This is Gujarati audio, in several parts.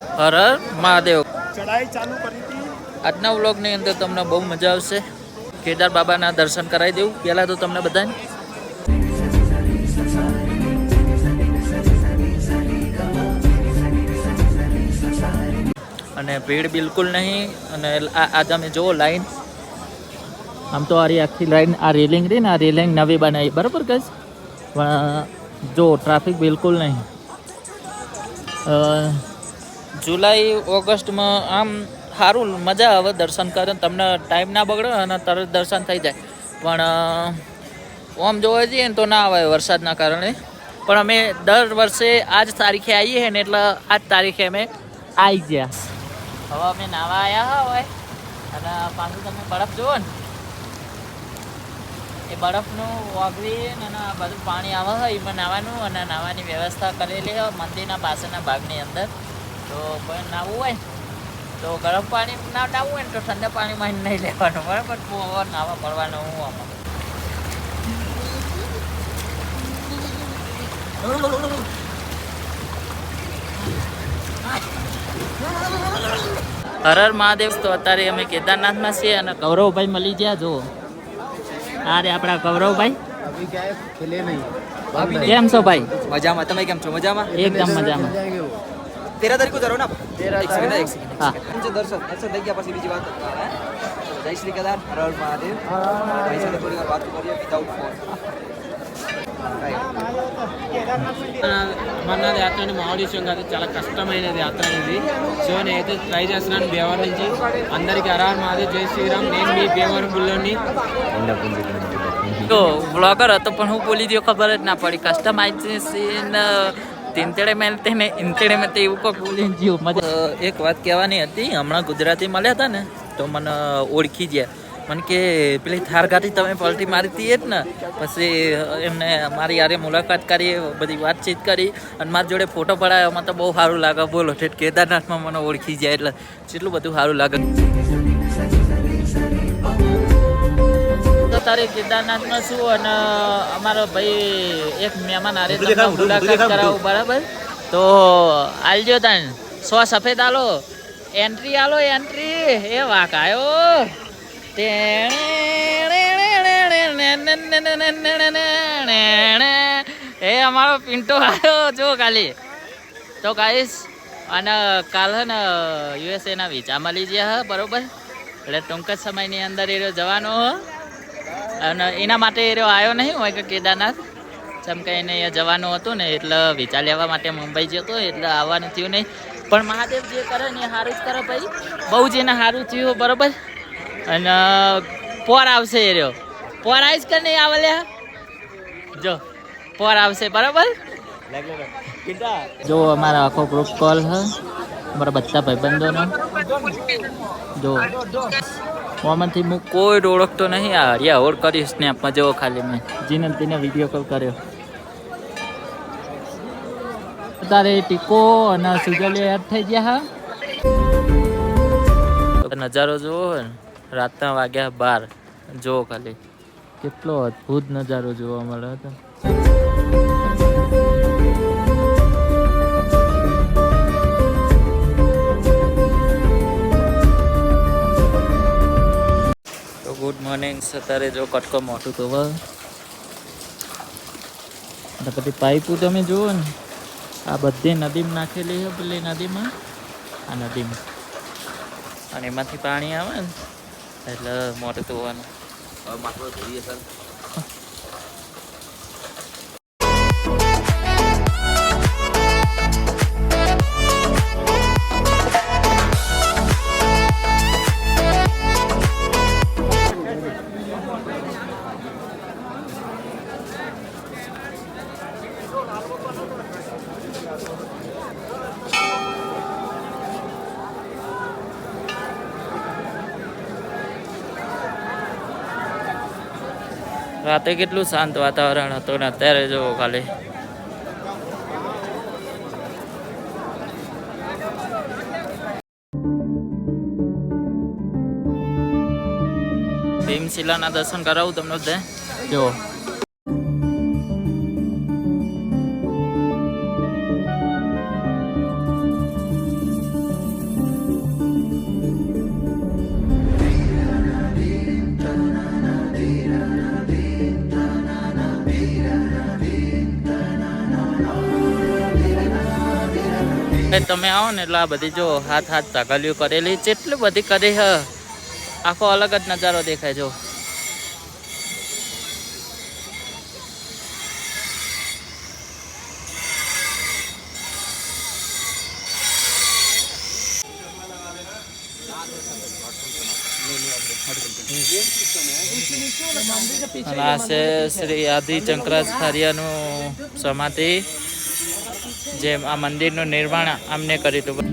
હર હર મહાદેવ. ચડાઈ ચાલુ કરી હતી. આજના વ્લોગની અંદર તમને બહુ મજા આવશે. કેદાર બાબાના દર્શન કરાવી દેવું પહેલાં તો તમને બધાને. અને ભીડ બિલકુલ નહીં. અને આ તમે જુઓ લાઈન, આમ તો આરી આખી લાઈન આ રેલિંગ રહી ને, આ રેલિંગ નવી બનાવી બરાબર કહીશ, પણ જો ટ્રાફિક બિલકુલ નહીં. જુલાઈ ઓગસ્ટમાં આમ સારું મજા આવે દર્શન કરે, તમને ટાઈમ ના બગડે અને તરત દર્શન થઈ જાય. પણ આમ જોવા જઈએ ને તો ના આવે વરસાદના કારણે. પણ અમે દર વર્ષે આ જ તારીખે આવીએ ને, એટલે આ જ તારીખે અમે આવી ગયા. હવે અમે નાવા આવ્યા હોય અને પાછું તમે બરફ જુઓ ને, એ બરફનું ઓગળી અને બધું પાણી આવે હોય એમાં નાહવાનું, અને નાહવાની વ્યવસ્થા કરેલી હોય મંદિરના પાસેના ભાગની અંદર. તો કોઈ નાહવું હોય તો ગરમ પાણી ના નાહવું હોય ને તો ઠંડા પાણીમાં નહીં લેવાનું, બરાબર? નાહવા પડવાનું હું આમાં. હર હર મહાદેવ. તો અત્યારે અમે કેદારનાથમાં છીએ અને ગૌરવભાઈ મળી ગયા. જો આ રે આપણા ગૌરવભાઈ. કેમ છો ભાઈ? મજામાં. તમે કેમ છો? મજામાં? એકદમ મજામાં. 13 તારીખ ઉતારો ને? 13 હા. દર્શન થઈ ગયા પછી બીજી વાત જય શ્રી કેદાર, હર હર મહાદેવ. ભાઈ સાથે થોડી વાર વાત કરીએ વિધાઉટ ફોન. అమర్నాథ్ యాత్రని మామిడి విషయం కాదు, చాలా కష్టమైనది యాత్ర అనేది. సో నేనైతే ట్రై చేస్తున్నాను భీమవరం నుంచి. అందరికీ హర హర మహాదేవ్, జై శ్రీరామ్. నేను మీ భీమవరం గుళ్ళోని. તો બ્લોગર હતો પણ હું બોલી દઉં ખબર જ ના પડી. કસ્ટમાઇઝેશન તીનતેડે મેં તેને ઇન્તેડે મેં તે એવું કોઈક બોલી ગયું. એક વાત કહેવાની હતી. હમણાં ગુજરાતી મળ્યા હતા ને તો મને ઓળખી ગયા. મને કે પેલી થાર ગાડી તમે પલટી મારી હતી જ ને. પછી એમને મારી યારે મુલાકાત કરી, બધી વાતચીત કરી અને મારી જોડે ફોટો પડાવ્યો. મને તો બહુ સારું લાગે. બોલો ઠેઠ કેદારનાથમાં મને ઓળખી જાય એટલે જેટલું બધું સારું લાગે. તારે કેદારનાથમાં શું, અને અમારો ભાઈ એક મહેમાન આરે મુલાકાત કરાવું, બરાબર? તો આલજો તને 100 સફેદ આલો, એન્ટ્રી આલો, એન્ટ્રી. એ વાક આવ્યો. એ અમારો પિન્ટો આવ્યો જો ખાલી. તો ગાઈસ, અને કાલ હે ને યુએસએના વિઝા મળી ગયા હે, બરોબર? એટલે ટૂંક જ સમયની અંદર એ જવાનો હો. અને એના માટે એ આવ્યો નહીં હોય કે કેદારનાથ, જેમ કે એને અહીંયા જવાનું હતું ને, એટલે વિઝા લેવા માટે મુંબઈ જતો, એટલે આવવાનું થયું નહીં. પણ મહાદેવ જે કરે ને એ સારું જ કરે ભાઈ. બહુ જ એને સારું થયું, બરોબર? અને પોર આવશે એ રહ્યો. પોર આવીશ કે નહીં આવે લે? જો પોર આવશે, બરાબર? જો અમારા આખો ગ્રુપ કોલ છે, અમારા બધા ભાઈબંધોનો. જો મોમાંથી હું કોઈ ઓળખતો નહીં. આ હરિયા હોડ કરી સ્નેપમાં જુઓ ખાલી મેં જીને તેને વિડીયો કોલ કર્યો. તારે ટીકો અને સુજલી એડ થઈ ગયા હા. નજારો જુઓ ને, રાતના વાગ્યા 12. જુઓ ખાલી કેટલો અદ્ભુત નજારો જોવા મળે હતો. તો ગુડ મોર્નિંગ. અત્યારે જો કટકો મોટું તો બધી પાઇપો તમે જુઓ ને, આ બધી નદીમાં નાખેલી છે. પેલી નદીમાં, આ નદીમાં, અને એમાંથી પાણી આવે ને એટલે મોટું ધોવાનું. રાતે કેટલું શાંત વાતાવરણ હતું ને અત્યારે જુઓ ખાલી. ભીમશિલાના દર્શન કરાવું તમને બધે. જો તમે આવો ને એટલે આ બધી જો હાથ ધગલીઓ કરેલી જેટલી બધી કરી હ આખો અલગ જ નજારો દેખાય જો. અને આ છે શ્રી આદિ શંકરાચાર્યનું સમાધિ, જેમ આ મંદિરનું નિર્માણ આમને કર્યું હતું.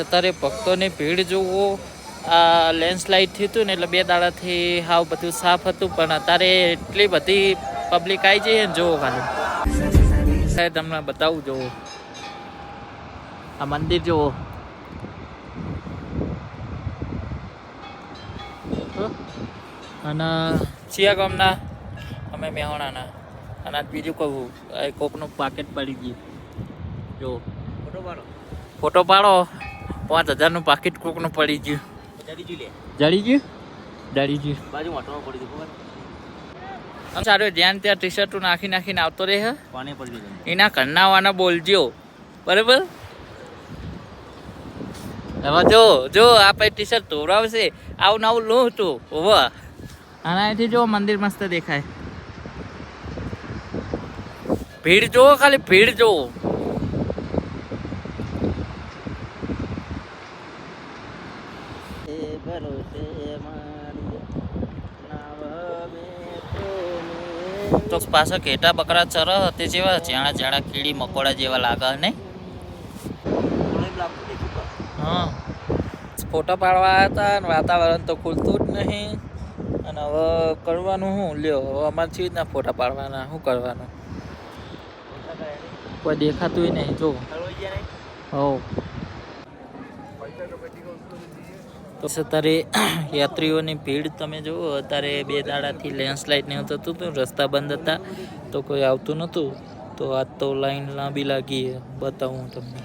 અત્યારે ભક્તોની ભીડ જોવો. આ લેન્ડસ્લાઇડ થયું હતું ને એટલે 2 દાડાથી હાવ બધું સાફ હતું, પણ અત્યારે એટલી બધી પબ્લિક આવી જઈએ ને જોવો ખાલી તમને બતાવું. જોવો આ મંદિર જોવો. અને ચિયા ગામના અમે મેહોણાના. અને આજ બીજું કહું કોકનું પાકેટ પડી ગયું જો. ફોટો પાડો. 5000નું પાકીટ કોકનું પડી ગયું. જડી ગયું સારું ધ્યાન. ત્યાં ટી શર્ટો નાખીને આવતો રહે. એના ઘરનાવાના બોલજો બરાબર. હવે જો આ પછી ટી શર્ટ ધોરાવશે આવું નવું લો હતું હોવા. આનાથી જો મંદિર મસ્ત દેખાય. ભીડ જોવો ખાલી ભીડ જોવો. તો પાછા ઘેટા બકરા ચર તે જેવા જાણા કીડી મકોડા જેવા લાગે નહીં. હા ફોટા પાડવા હતા ને વાતાવરણ તો ખુલતું જ નહીં. અને હવે કરવાનું શું લ્યો. હવે અમારથી જ ના ફોટા પાડવાના. શું કરવાનું, કોઈ દેખાતું નહીં. જો હો તો અત્યારે યાત્રીઓની ભીડ તમે જુઓ. અત્યારે 2 દાડાથી લેન્ડસ્લાઇડ નહીં થતું હતું, રસ્તા બંધ હતા તો કોઈ આવતું નહોતું. તો આજ તો લાઈન લાંબી લાગી. બતાવું તમને.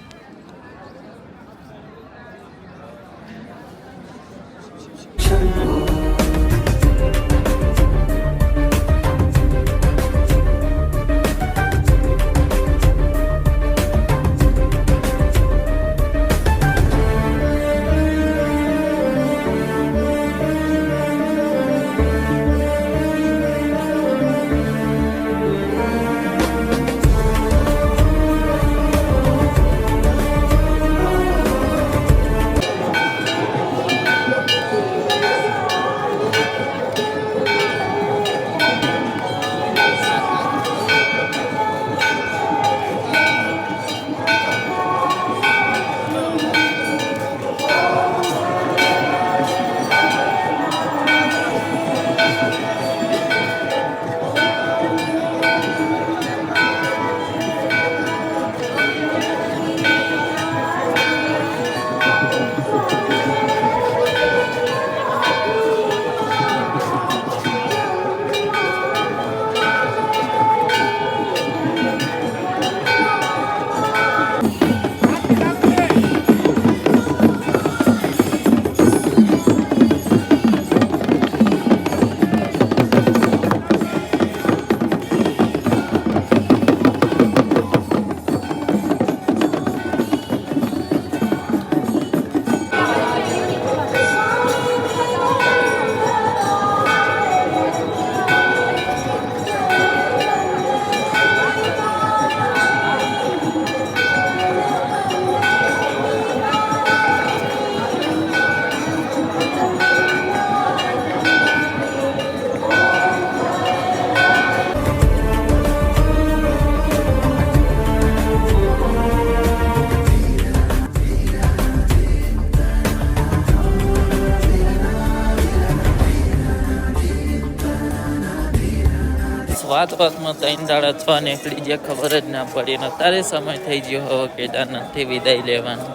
વાતમાં 3 દાડા 6 નીકળી ગયા ખબર જ ના પડી. ને અત્યારે સમય થઈ ગયો હવે કેદારનાથથી વિદાય લેવાનો.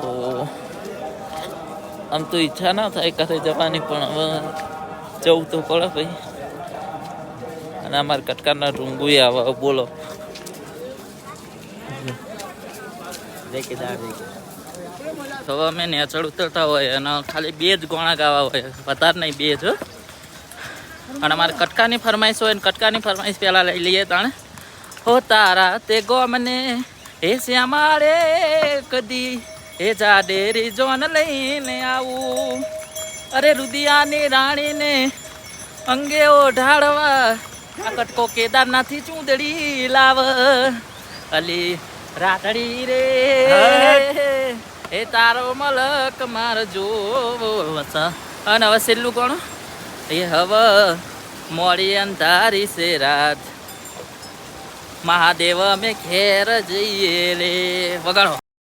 તો આમ તો ઈચ્છા ના થાય ઘરે જવાની, પણ હવે જવું તો પડે ભાઈ. અને અમારા કટકારના રૂંગુએ આવે. બોલો જય કેદાર જય કેદાર. તો અમે નેચર ઉતરતા હોય અને ખાલી 2 જ ગોણા ગાવા હોય, વધારે નહીં, 2 જ હો. અને અમારે કટકાની ફરમાઈશ હોય ને કટકાની ફરમાઈશ પહેલાં લઈ લઈએ તાણે. હો તારા તે ગોમને હે શ્યામાળે કદી હે જાડેરી જોન લઈને આવું, અરે રુદિયાની રાણીને અંગે ઓઢાડવા આ કટકો કેદારનાથથી ચૂંદડી લાવ, અલી રાતડી રે એ તારો મલક માર જોવો વસા. અને હવે છેલ્લું કોણ એ હવે મોડી અંધારી છે રાત, મહાદેવ અમે ઘેર જઈએ લે. વગાડો.